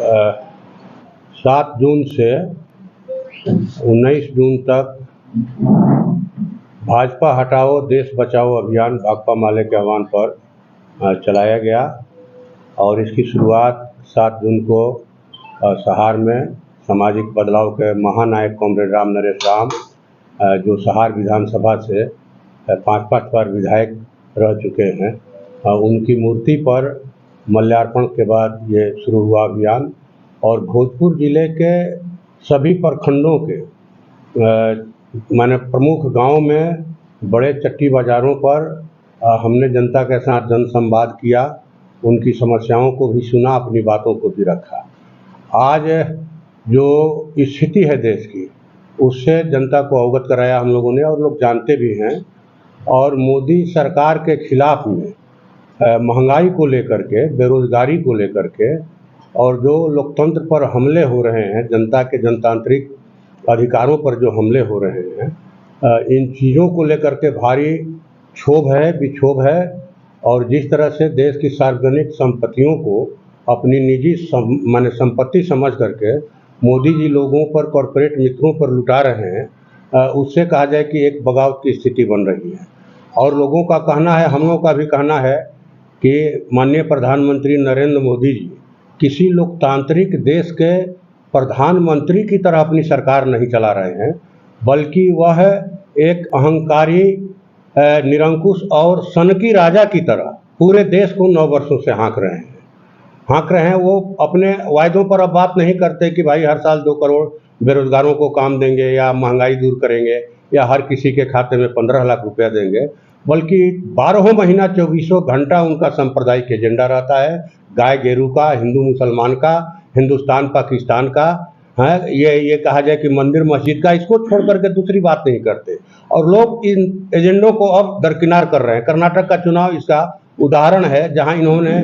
7 जून से 19 जून तक भाजपा हटाओ देश बचाओ अभियान भाकपा माले के आह्वान पर चलाया गया और इसकी शुरुआत 7 जून को सहार में सामाजिक बदलाव के महानायक कॉमरेड राम नरेश राम, जो सहार विधानसभा से 5 बार विधायक रह चुके हैं, उनकी मूर्ति पर माल्यार्पण के बाद ये शुरू हुआ अभियान। और भोजपुर जिले के सभी प्रखंडों के माने प्रमुख गांव में बड़े चट्टी बाज़ारों पर हमने जनता के साथ जनसंवाद किया, उनकी समस्याओं को भी सुना, अपनी बातों को भी रखा। आज जो स्थिति है देश की, उससे जनता को अवगत कराया हम लोगों ने, और लोग जानते भी हैं। और मोदी सरकार के खिलाफ में महंगाई को लेकर के, बेरोजगारी को लेकर के, और जो लोकतंत्र पर हमले हो रहे हैं, जनता के जनतांत्रिक अधिकारों पर जो हमले हो रहे हैं, इन चीज़ों को लेकर के भारी क्षोभ है, विक्षोभ है। और जिस तरह से देश की सार्वजनिक संपत्तियों को अपनी निजी माने संपत्ति समझ करके मोदी जी लोगों पर, कॉरपोरेट मित्रों पर लुटा रहे हैं, उससे कहा जाए कि एक बगावत की स्थिति बन रही है। और लोगों का कहना है, हम लोगों का भी कहना है कि माननीय प्रधानमंत्री नरेंद्र मोदी जी किसी लोकतांत्रिक देश के प्रधानमंत्री की तरह अपनी सरकार नहीं चला रहे हैं, बल्कि वह एक अहंकारी, निरंकुश और सनकी राजा की तरह पूरे देश को 9 वर्षों से हाँक रहे हैं। वो अपने वायदों पर अब बात नहीं करते कि भाई हर साल 2 करोड़ बेरोजगारों को काम देंगे, या महंगाई दूर करेंगे, या हर किसी के खाते में 15 लाख रुपया देंगे, बल्कि 12 महीना 24 घंटा उनका सांप्रदायिक एजेंडा रहता है। गाय गेरू का, हिंदू मुसलमान का, हिंदुस्तान पाकिस्तान का, है ये कहा जाए कि मंदिर मस्जिद का, इसको छोड़ करके दूसरी बात नहीं करते। और लोग इन एजेंडों को अब दरकिनार कर रहे हैं। कर्नाटक का चुनाव इसका उदाहरण है, जहां इन्होंने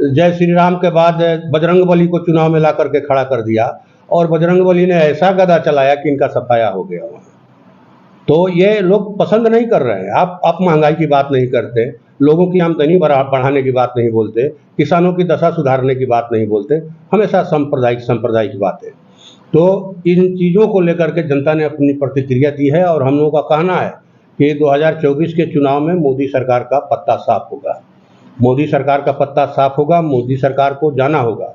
जय श्री राम के बाद बजरंगबली को चुनाव में ला करके खड़ा कर दिया, और बजरंगबली ने ऐसा गदा चलाया कि इनका सफाया हो गया वहाँ। तो ये लोग पसंद नहीं कर रहे हैं। आप महंगाई की बात नहीं करते, लोगों की आमदनी बढ़ाने की बात नहीं बोलते, किसानों की दशा सुधारने की बात नहीं बोलते, हमेशा सांप्रदायिक बातें। तो इन चीज़ों को लेकर के जनता ने अपनी प्रतिक्रिया दी है, और हम लोगों का कहना है कि 2024 के चुनाव में मोदी सरकार का पत्ता साफ होगा। मोदी सरकार का पत्ता साफ होगा, मोदी सरकार को जाना होगा।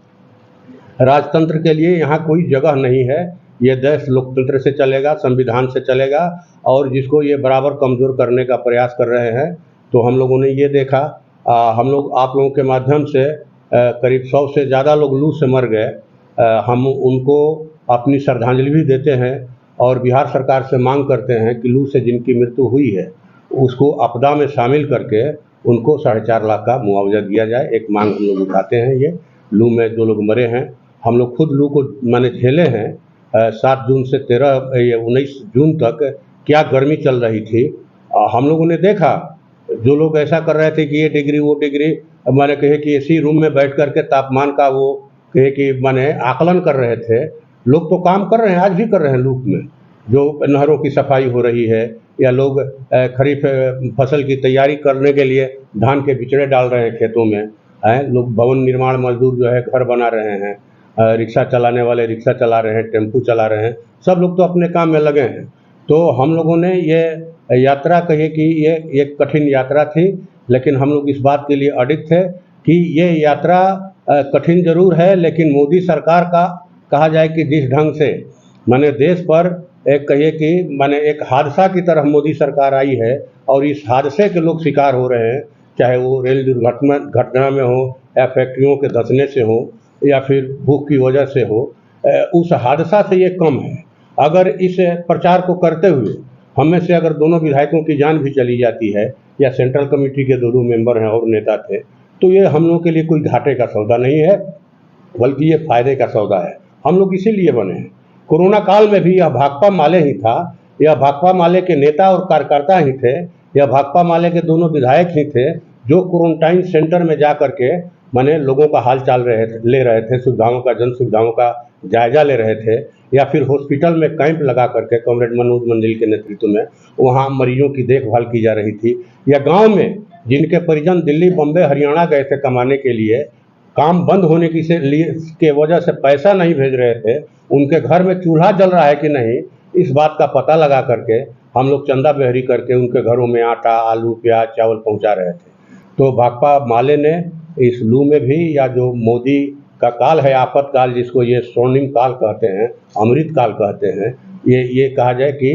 राजतंत्र के लिए यहाँ कोई जगह नहीं है। ये देश लोकतंत्र से चलेगा, संविधान से चलेगा, और जिसको ये बराबर कमज़ोर करने का प्रयास कर रहे हैं। तो हम लोगों ने ये देखा, हम लोग आप लोगों के माध्यम से करीब 100 से ज़्यादा लोग लू से मर गए। हम उनको अपनी श्रद्धांजलि भी देते हैं, और बिहार सरकार से मांग करते हैं कि लू से जिनकी मृत्यु हुई है उसको आपदा में शामिल करके उनको 4.5 लाख का मुआवजा दिया जाए। एक मांग हम लोग उठाते हैं। ये लू में जो लोग मरे हैं, हम लोग खुद लू को मैंने झेले हैं। 7 जून से 19 जून तक क्या गर्मी चल रही थी, हम लोगों ने देखा। जो लोग ऐसा कर रहे थे कि ये डिग्री वो डिग्री, मैंने कहे कि इसी रूम में बैठ कर के तापमान का वो कहे कि मैंने आकलन कर रहे थे। लोग तो काम कर रहे हैं, आज भी कर रहे हैं लूप में, जो नहरों की सफाई हो रही है, या लोग खरीफ फसल की तैयारी करने के लिए धान के बिचड़े डाल रहे हैं खेतों में, हैं लोग। भवन निर्माण मजदूर जो है घर बना रहे हैं, रिक्शा चलाने वाले रिक्शा चला रहे हैं, टेम्पू चला रहे हैं, सब लोग तो अपने काम में लगे हैं। तो हम लोगों ने ये यात्रा कही कि ये एक कठिन यात्रा थी, लेकिन हम लोग इस बात के लिए अडिग थे कि ये यात्रा कठिन जरूर है, लेकिन मोदी सरकार का कहा जाए कि जिस ढंग से माने देश पर एक कहिए कि माने एक हादसा की तरह मोदी सरकार आई है, और इस हादसे के लोग शिकार हो रहे हैं, चाहे वो रेल दुर्घटना में हो, या फैक्ट्रियों के धंसने से हो, या फिर भूख की वजह से हो, उस हादसा से ये कम है। अगर इस प्रचार को करते हुए हम में से अगर दोनों विधायकों की जान भी चली जाती है, या सेंट्रल कमेटी के 2 मेंबर हैं और नेता थे, तो ये हम लोग के लिए कोई घाटे का सौदा नहीं है, बल्कि ये फायदे का सौदा है। हम लोग इसीलिए बने हैं। कोरोना काल में भी यह भाकपा माले ही था, यह भाकपा माले के नेता और कार्यकर्ता ही थे, यह भाकपा माले के दोनों विधायक ही थे, जो क्वारंटाइन सेंटर में जा करके माने लोगों का हाल चाल ले रहे थे, सुविधाओं का, जन सुविधाओं का जायजा ले रहे थे, या फिर हॉस्पिटल में कैंप लगा करके कॉमरेड मनोज मंजिल के नेतृत्व में वहाँ मरीजों की देखभाल की जा रही थी, या गांव में जिनके परिजन दिल्ली, बम्बे, हरियाणा गए थे कमाने के लिए, काम बंद होने की के वजह से पैसा नहीं भेज रहे थे, उनके घर में चूल्हा जल रहा है कि नहीं, इस बात का पता लगा करके हम लोग चंदा बहरी करके उनके घरों में आटा, आलू, प्याज, चावल पहुंचा रहे थे। तो भाकपा माले ने इस लू में भी, या जो मोदी का काल है, आफत काल, जिसको ये स्वर्णिम काल कहते हैं, अमृत काल कहते हैं, ये कहा जाए कि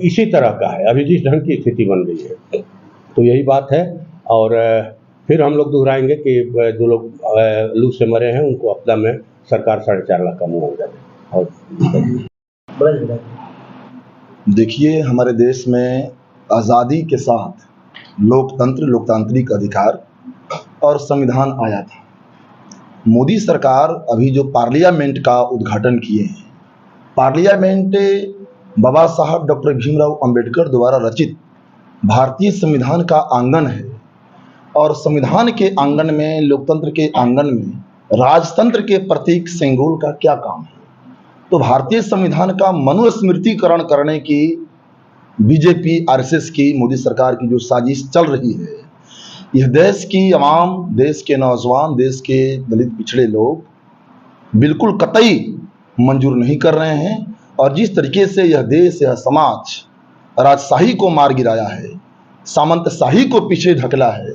इसी तरह का है। अभी जिस ढंग की स्थिति बन गई है, तो यही बात है। और फिर हम लोग दोहराएंगे कि जो लोग लू से मरे हैं उनको आपदा में सरकार 4.5 लाख का मुआवजा दे। और देखिए, हमारे देश में आज़ादी के साथ लोकतंत्र, लोकतांत्रिक अधिकार और संविधान आया था। मोदी सरकार अभी जो पार्लियामेंट का उद्घाटन किए हैं, पार्लियामेंट बाबा साहब डॉक्टर भीमराव अंबेडकर द्वारा रचित भारतीय संविधान का आंगन है। और संविधान के आंगन में, लोकतंत्र के आंगन में राजतंत्र के प्रतीक सेंगोल का क्या काम है? तो भारतीय संविधान का मनुस्मृतिकरण करने की बीजेपी, आरएसएस की, मोदी सरकार की जो साजिश चल रही है, यह देश की आवाम, देश के नौजवान, देश के दलित पिछड़े लोग बिल्कुल कतई मंजूर नहीं कर रहे हैं। और जिस तरीके से यह देश, यह समाज राजशाही को मार गिराया है, सामंतशाही को पीछे ढकला है,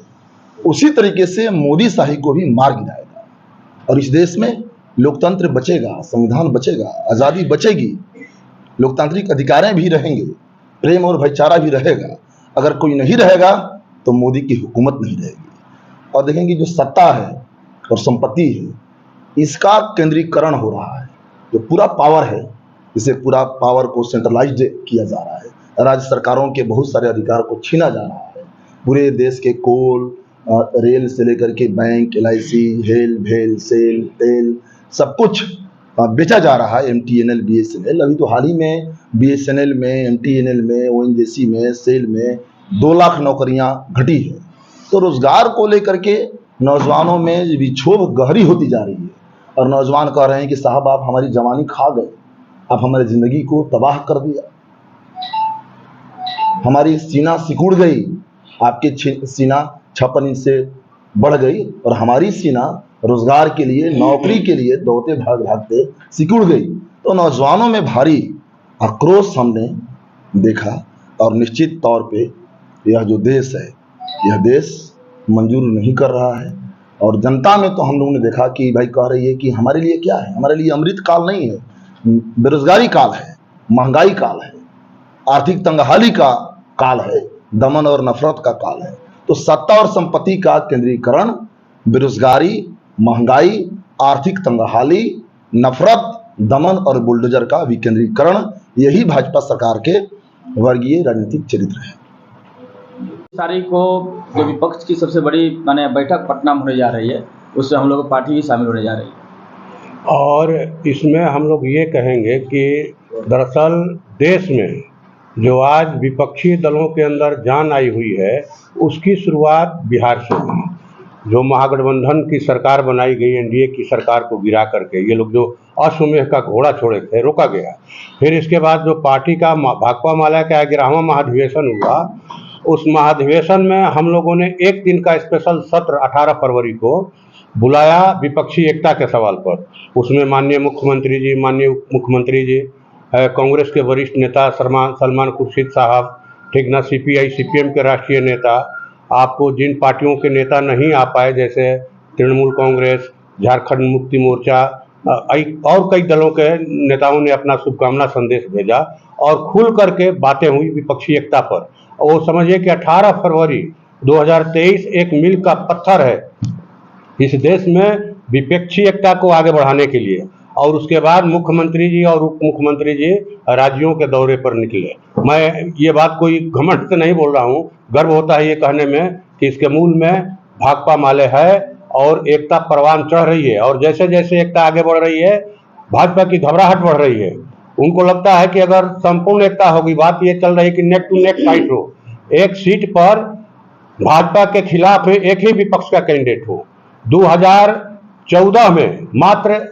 उसी तरीके से मोदी शाही को भी मार गिराएगा। और इस देश में लोकतंत्र बचेगा, संविधान बचेगा, आज़ादी बचेगी, लोकतांत्रिक अधिकारें भी रहेंगे, प्रेम और भाईचारा भी रहेगा। अगर कोई नहीं रहेगा तो मोदी की हुकूमत नहीं रहेगी। और देखेंगे जो सत्ता है और संपत्ति है, इसका केंद्रीकरण हो रहा है। जो पूरा पावर है, इसे पूरा पावर को सेंट्रलाइज्ड किया जा रहा है। राज्य सरकारों के बहुत सारे अधिकार को छीना जा रहा है। पूरे देश के कोल, रेल से लेकर के बैंक, LIC, हेल, भेल, सेल, तेल, सब कुछ बेचा जा रहा है। MTNL, BSNL, अभी तो हाल ही में BSNL में, MTNL में, ONGC में, सेल में 2 लाख नौकरियां घटी है। तो रोजगार को लेकर के नौजवानों में विक्षोभ गहरी होती जा रही है। और नौजवान कह रहे हैं कि साहब आप हमारी जवानी खा गए, आप हमारी जिंदगी को तबाह कर दिया, हमारी सीना सिकुड़ गई, आपकी सीना 56 इंच से बढ़ गई और हमारी सीना रोजगार के लिए, नौकरी के लिए दौड़ते भागते सिकुड़ गई। तो नौजवानों में भारी आक्रोश हमने देखा। और निश्चित तौर पे यह जो देश है, यह देश मंजूर नहीं कर रहा है। और जनता में तो हम लोगों ने देखा कि भाई कह रही है कि हमारे लिए क्या है, हमारे लिए अमृत काल नहीं है, बेरोजगारी काल है, महंगाई काल है, आर्थिक तंगहाली का काल है, दमन और नफरत का काल है। तो सत्ता और संपत्ति का केंद्रीकरण, बेरोजगारी, महंगाई, आर्थिक तंगहाली, नफरत, दमन और बुलडोजर का विकेंद्रीकरण, यही भाजपा सरकार के वर्गीय राजनीतिक चरित्र है। तारीख को जो विपक्ष की सबसे बड़ी बैठक पटना में होने जा रही है, उससे हम लोग पार्टी भी शामिल होने जा रही है। और इसमें हम लोग ये कहेंगे कि दरअसल देश में जो आज विपक्षी दलों के अंदर जान आई हुई है, उसकी शुरुआत बिहार से हुई। जो महागठबंधन की सरकार बनाई गई, NDA की सरकार को गिरा करके ये लोग जो अश्वमेध का घोड़ा छोड़े थे, रोका गया। फिर इसके बाद जो पार्टी का भाकपा माले का 11वां महाधिवेशन हुआ, उस महाधिवेशन में हम लोगों ने एक दिन का स्पेशल सत्र 18 फरवरी को बुलाया विपक्षी एकता के सवाल पर। उसमें माननीय मुख्यमंत्री जी, माननीय उप मुख्यमंत्री जी, कांग्रेस के वरिष्ठ नेता सलमान खुर्शीद साहब, ठीक ना, CPI CPM के राष्ट्रीय नेता, आपको जिन पार्टियों के नेता नहीं आ पाए, जैसे तृणमूल कांग्रेस, झारखंड मुक्ति मोर्चा और कई दलों के नेताओं ने अपना शुभकामना संदेश भेजा और खुल करके बातें हुई विपक्षी एकता पर। और समझिए कि 18 फरवरी 2023 एक मील का पत्थर है इस देश में विपक्षी एकता को आगे बढ़ाने के लिए। और उसके बाद मुख्यमंत्री जी और उप मुख्यमंत्री जी राज्यों के दौरे पर निकले। मैं ये बात कोई घमंड से नहीं बोल रहा हूँ, गर्व होता है ये कहने में कि इसके मूल में भाकपा माले है और एकता परवान चढ़ रही है। और जैसे जैसे एकता आगे बढ़ रही है, भाजपा की घबराहट बढ़ रही है। उनको लगता है कि अगर संपूर्ण एकता होगी, बात ये चल रही है कि नेक टू नेक फाइट हो, एक सीट पर भाजपा के खिलाफ एक ही विपक्ष का कैंडिडेट हो। 2014 में मात्र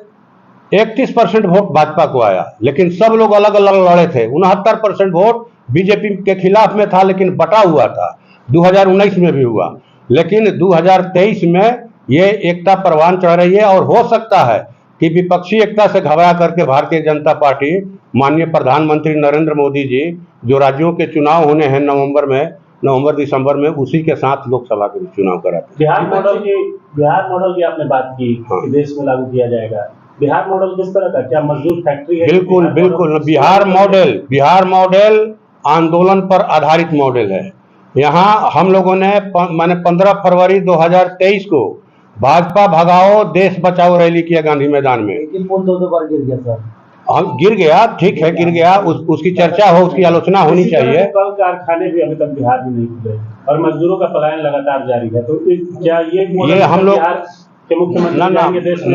31% वोट भाजपा को आया, लेकिन सब लोग अलग अलग लड़े थे। 69% वोट बीजेपी के खिलाफ में था, लेकिन बटा हुआ था। 2019 में भी हुआ, लेकिन 2023 में ये एकता परवान चढ़ रही है। और हो सकता है कि विपक्षी एकता से घबरा करके भारतीय जनता पार्टी, माननीय प्रधानमंत्री नरेंद्र मोदी जी, जो राज्यों के चुनाव होने हैं नवंबर दिसंबर में, उसी के साथ लोकसभा के चुनाव कराते हैं। बिहार मॉडल की आपने बात की कि देश में लागू किया जाएगा। बिहार मॉडल किस तरह का, क्या मजदूर फैक्ट्री है? बिल्कुल बिल्कुल, बिहार मॉडल आंदोलन पर आधारित मॉडल है। यहाँ हम लोगों ने माने 15 फरवरी 2023 को भाजपा भगाओ देश बचाओ रैली किया गांधी मैदान में। लेकिन पुल 2 बार गिर गया सर। हम गिर गया, ठीक है, गिर गया, उसकी चर्चा हो, उसकी आलोचना होनी चाहिए। कल कारखाने भी अभी तक बिहार में नहीं खुले और मजदूरों का पलायन लगातार जारी है, तो क्या ये हम लोग के मुख्यमंत्री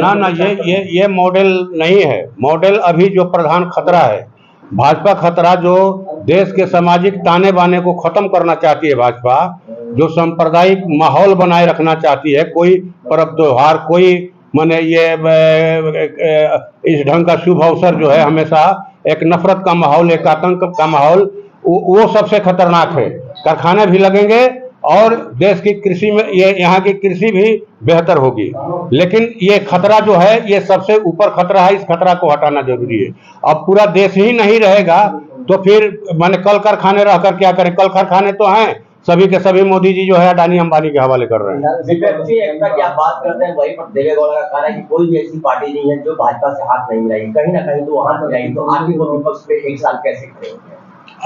ना ये मॉडल नहीं है। मॉडल अभी जो प्रधान खतरा है भाजपा, खतरा जो देश के सामाजिक ताने बाने को खत्म करना चाहती है भाजपा, जो सांप्रदायिक माहौल बनाए रखना चाहती है, कोई पर्व त्योहार, कोई माने ये इस ढंग का शुभ अवसर जो है हमेशा एक नफरत का माहौल, एक आतंक का माहौल, वो सबसे खतरनाक है। कारखाने भी लगेंगे और देश की कृषि में यहाँ की कृषि भी बेहतर होगी, लेकिन ये खतरा जो है ये सबसे ऊपर खतरा है। इस खतरा को हटाना जरूरी है। अब पूरा देश ही नहीं रहेगा तो फिर माने कल कारखाने रहकर क्या करें? कल कारखाने तो हैं, सभी के सभी मोदी जी जो है अडानी अंबानी के हवाले कर रहे हैं। विपक्षी एकता की आप बात करते हैं, वहीं पर देवेगौड़ा का कहना है कि कोई भी ऐसी पार्टी नहीं है जो भाजपा से हाथ नहीं मिलाएगी, कहीं ना कहीं तो वहां पर जाएगी, तो आखिर वो विपक्ष पे एक साल कैसे खड़े होंगे?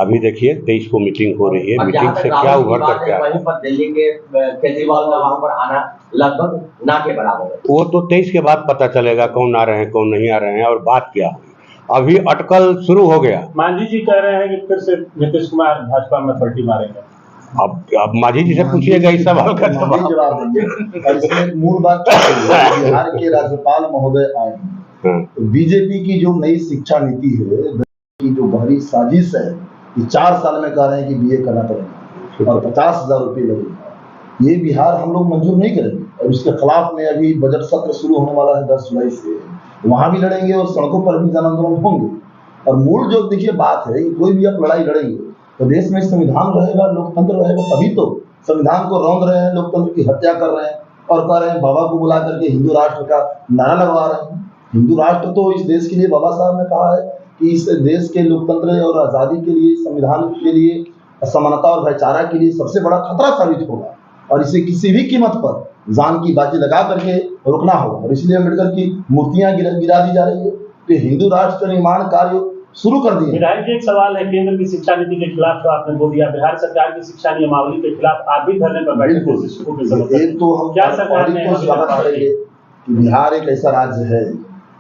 अभी देखिए 23 को मीटिंग हो रही है, मीटिंग से क्या उभर कर क्या, वहीं पर दिल्ली के केजरीवाल का वहां पर आना लगभग ना के बराबर है। वो तो 23 के बाद पता चलेगा कौन आ रहे हैं कौन नहीं आ रहे हैं और बात क्या हुई। अभी अटकल शुरू हो गया। मांझी जी कह रहे हैं कि फिर से नीतीश कुमार भाजपा में पलटी मारेंगे। अब मांझी जी से पूछिएगा इस सवाल का जवाब देंगे। और इसमें मूल बात क्या है, बिहार के राज्यपाल महोदय आए, तो बीजेपी की जो नई शिक्षा नीति है, की जो बड़ी साजिश है कि 4 साल में कह रहे हैं कि बीए करना पड़ेगा और 50,000 रुपये लगेगा, ये बिहार हम लोग मंजूर नहीं करेंगे। और इसके खिलाफ में अभी बजट सत्र शुरू होने वाला है 10 जुलाई से, वहां भी लड़ेंगे और सड़कों पर भी जन आंदोलन होंगे। और मूल जो देखिए बात है, कोई भी आप लड़ाई लड़ेंगे तो देश में संविधान रहेगा, लोकतंत्र रहेगा, तभी तो संविधान को रौंद रहे हैं, लोकतंत्र की हत्या कर रहे हैं और कह रहे हैं बाबा को बुला करके हिंदू राष्ट्र का नारा लगवा रहे हैं। हिंदू राष्ट्र तो इस देश के लिए बाबा साहब ने कहा है कि इस देश के लोकतंत्र और आज़ादी के लिए, संविधान के लिए, समानता और भाईचारा के लिए सबसे बड़ा खतरा साबित होगा और इसे किसी भी कीमत पर जान की बाजी लगा करके रोकना होगा। और इसलिए अम्बेडकर की मूर्तियां गिरा दी जा रही है, तो हिंदू राष्ट्र निर्माण कार्य शुरू कर दिए। विधायक जी, एक सवाल है, केंद्र की शिक्षा नीति के खिलाफ तो आपने बोल दिया, बिहार सरकार की शिक्षा नियमावली के खिलाफ आप भी धरने पर बैठे थे शिक्षकों के समर्थन। तो हम क्या सरकार ने स्वागत करेंगे कि बिहार एक ऐसा राज्य है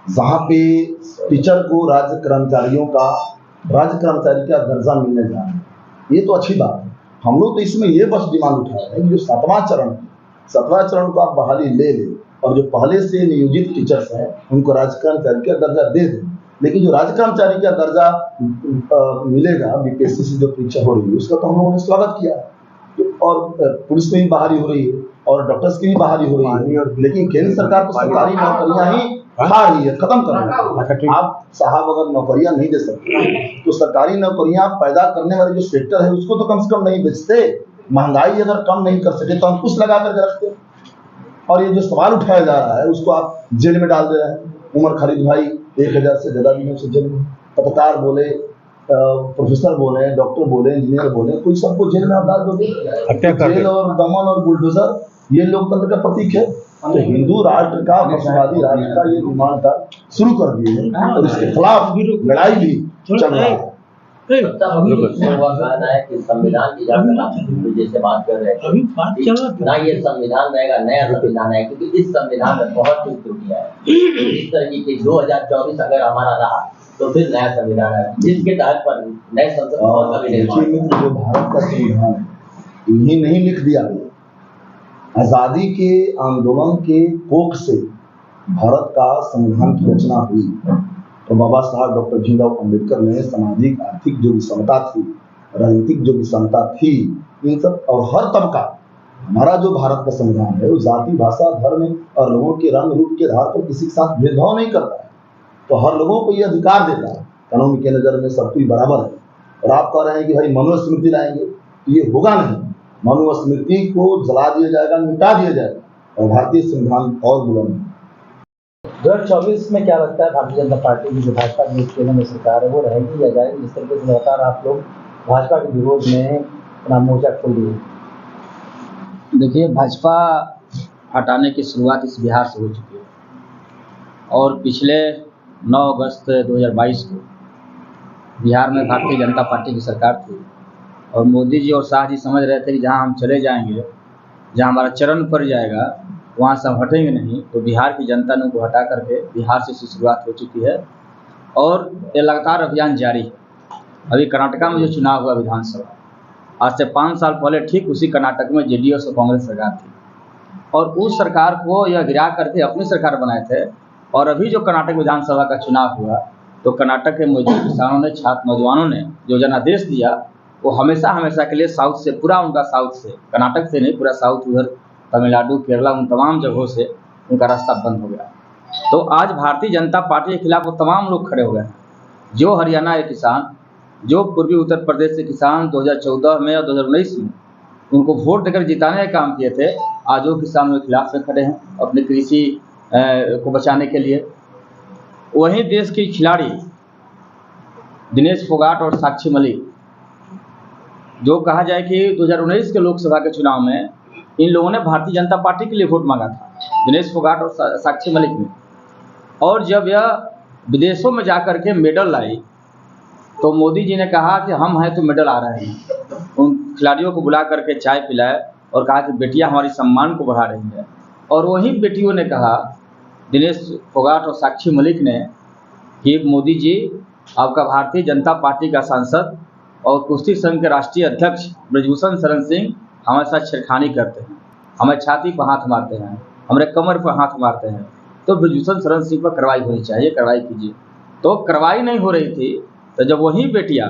जहाँ पे टीचर को राज्य कर्मचारी का दर्जा मिलने जा रहा है। ये तो अच्छी बात है। हम लोग तो इसमें ये बस डिमांड उठा रहे हैं कि जो 7वां चरण को आप बहाली ले लें और जो पहले से नियोजित टीचर्स हैं उनको राज्य कर्मचारी का दर्जा दे दें। लेकिन जो राज्य कर्मचारी का दर्जा मिलेगा बीपीएससी से जो परीक्षा हो रही है उसका तो हम लोगों ने स्वागत किया है। और पुलिस में भी बहाली हो रही है और डॉक्टर्स की भी बहाली हो रही है, लेकिन केंद्र सरकार तो सरकारी नौकरियां ही खा रही है, खत्म कर रही है। आप साहब अगर नौकरियां नहीं दे सकते तो सरकारी नौकरियां पैदा करने वाले जो सेक्टर है उसको तो कम से कम नहीं बेचते। महंगाई अगर कम नहीं कर सके तो हम कुछ लगा करके रखते। और ये जो सवाल उठाया जा रहा है उसको आप जेल में डाल दे रहे हैं। उमर खालिद भाई 1000 से ज्यादा दिनों से जेल में, पत्रकार बोले, प्रोफेसर बोले, डॉक्टर बोले, इंजीनियर बोले, कोई सबको जेल में आप डाल दोगे। जेल और दमन और बुलडोजर ये लोकतंत्र का प्रतीक है। तो हिंदू राष्ट्र का, वंशवादी राष्ट्र का ये निर्माण का शुरू कर दिए हैं और इसके खिलाफ लड़ाई भी चल रहा है। कहना है कि संविधान की जैसे बात कर रहे हैं ना, ये संविधान रहेगा नया संविधान है, क्योंकि इस संविधान में बहुत सी त्रुटियां हैं। इस तरह की 2024 अगर हमारा रहा तो फिर नया संविधान है जिसके तहत पर नए संसद भवन का भी निर्माण। जो भारत का संविधान है इन्हीं नहीं लिख दिया गया। आजादी के आंदोलन के कोख से भारत का संविधान की रचना हुई तो बाबा साहब डॉक्टर भीमराव अम्बेडकर ने सामाजिक आर्थिक जो विषमता थी, राजनीतिक जो विषमता थी, इन सब और हर तबका, हमारा जो भारत का संविधान है वो जाति, भाषा, धर्म और लोगों के रंग रूप के आधार पर किसी के साथ भेदभाव नहीं करता है। तो हर लोगों को ये अधिकार देता है, कानून के नजर में सब कोई बराबर है। और आप कह रहे हैं कि भाई मनुस्मृति लाएंगे, तो ये होगा नहीं। मनुस्मृति को जला दिया जाएगा, मिटा दिया जाएगा और भारतीय संविधान और बुलंद है। 2024 में क्या लगता है, भारतीय जनता पार्टी की जो भाजपा की केंद्र में सरकार है वो रहेगी या जाएगी? जिस तरीके से लगातार आप लोग भाजपा के विरोध में अपना मोर्चा खोल दिए। देखिए, भाजपा हटाने की शुरुआत इस बिहार से हो चुकी है और पिछले 9 अगस्त 2022 को बिहार में भारतीय जनता पार्टी की सरकार थी और मोदी जी और शाह जी समझ रहे थे कि जहां हम चले जाएंगे, जहां हमारा चरण पड़ जाएगा, वहां से हम हटेंगे नहीं। तो बिहार की जनता ने उनको हटा करके बिहार से इसकी शुरुआत हो चुकी है और ये लगातार अभियान जारी है। अभी कर्नाटका में जो चुनाव हुआ विधानसभा, आज से 5 साल पहले ठीक उसी कर्नाटक में जेडीएस और कांग्रेस सरकार थी और उस सरकार को यह गिरा करके अपनी सरकार बनाए थे। और अभी जो कर्नाटक विधानसभा का चुनाव हुआ तो कर्नाटक के मजदूर किसानों ने, छात्र नौजवानों ने जो जनादेश दिया वो हमेशा हमेशा के लिए साउथ से, पूरा उनका साउथ से, कर्नाटक से नहीं, पूरा साउथ, उधर तमिलनाडु, केरला, उन तमाम जगहों से उनका रास्ता बंद हो गया। तो आज भारतीय जनता पार्टी के खिलाफ वो तमाम लोग खड़े हो गए हैं। जो हरियाणा के किसान, जो पूर्वी उत्तर प्रदेश के किसान 2014 में और 2019 में उनको वोट देकर जिताने का काम किए थे, आज वो किसान उनके खिलाफ में खड़े हैं अपनी कृषि को बचाने के लिए। वहीं देश की खिलाड़ी दिनेश फोगाट और साक्षी मलिक, जो कहा जाए कि 2019 के लोकसभा के चुनाव में इन लोगों ने भारतीय जनता पार्टी के लिए वोट मांगा था, दिनेश फोगाट और साक्षी मलिक ने। और जब यह विदेशों में जाकर के मेडल लाई तो मोदी जी ने कहा कि हम हैं तो मेडल आ रहे हैं। उन खिलाड़ियों को बुला करके चाय पिलाए और कहा कि बेटियां हमारी सम्मान को बढ़ा रही हैं। और वहीं बेटियों ने कहा, दिनेश फोगाट और साक्षी मलिक ने, कि मोदी जी, आपका भारतीय जनता पार्टी का सांसद और कुश्ती संघ के राष्ट्रीय अध्यक्ष ब्रजभूषण शरण सिंह हमारे साथ छेड़खानी करते हैं, हमें छाती पर हाथ मारते हैं, हमारे कमर पर हाथ मारते हैं, तो ब्रजभूषण शरण सिंह पर कार्रवाई होनी चाहिए, कार्रवाई कीजिए। तो कार्रवाई नहीं हो रही थी। तो जब वही बेटियां,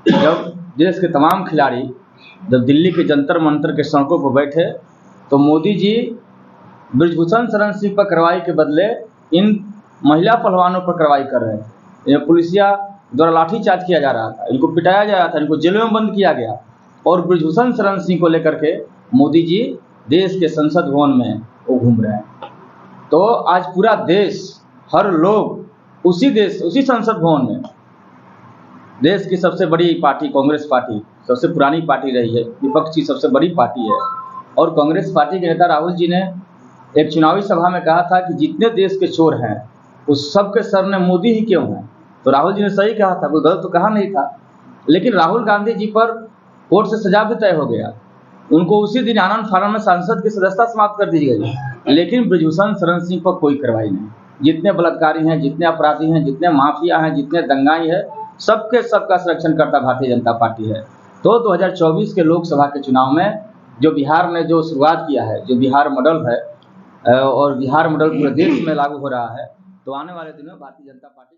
जब देश के तमाम खिलाड़ी जब दिल्ली के जंतर मंतर के सड़कों पर बैठे तो मोदी जी ब्रजभूषण शरण सिंह पर कार्रवाई के बदले इन महिला पहलवानों पर कार्रवाई कर रहे थे। इन्हें पुलिसिया द्वारा लाठीचार्ज किया जा रहा था, इनको पिटाया जा रहा था, इनको जेलों में बंद किया गया। और ब्रजभूषण शरण सिंह को लेकर के मोदी जी देश के संसद भवन में वो घूम रहे हैं। तो आज पूरा देश, हर लोग उसी संसद भवन में, देश की सबसे बड़ी पार्टी कांग्रेस पार्टी, सबसे पुरानी पार्टी रही है, विपक्ष की सबसे बड़ी पार्टी है। और कांग्रेस पार्टी के नेता राहुल जी ने एक चुनावी सभा में कहा था कि जितने देश के चोर हैं उस सब के सर ने मोदी ही क्यों हैं। तो राहुल जी ने सही कहा था, कोई गलत तो कहा नहीं था। लेकिन राहुल गांधी जी पर कोर्ट से सजा भी तय हो गया, उनको उसी दिन आनंद फानन में सांसद की सदस्यता समाप्त कर दी गई। लेकिन ब्रजभूषण शरण सिंह पर कोई कार्रवाई नहीं। जितने बलात्कारी हैं, जितने अपराधी हैं, जितने माफिया हैं, जितने दंगाई हैं, सबके सबका संरक्षण करता भारतीय जनता पार्टी है। तो 2024 के लोकसभा के चुनाव में जो बिहार ने जो शुरुआत किया है, जो बिहार मॉडल है और बिहार मॉडल पूरे देश में लागू हो रहा है, तो आने वाले दिनों में भारतीय जनता पार्टी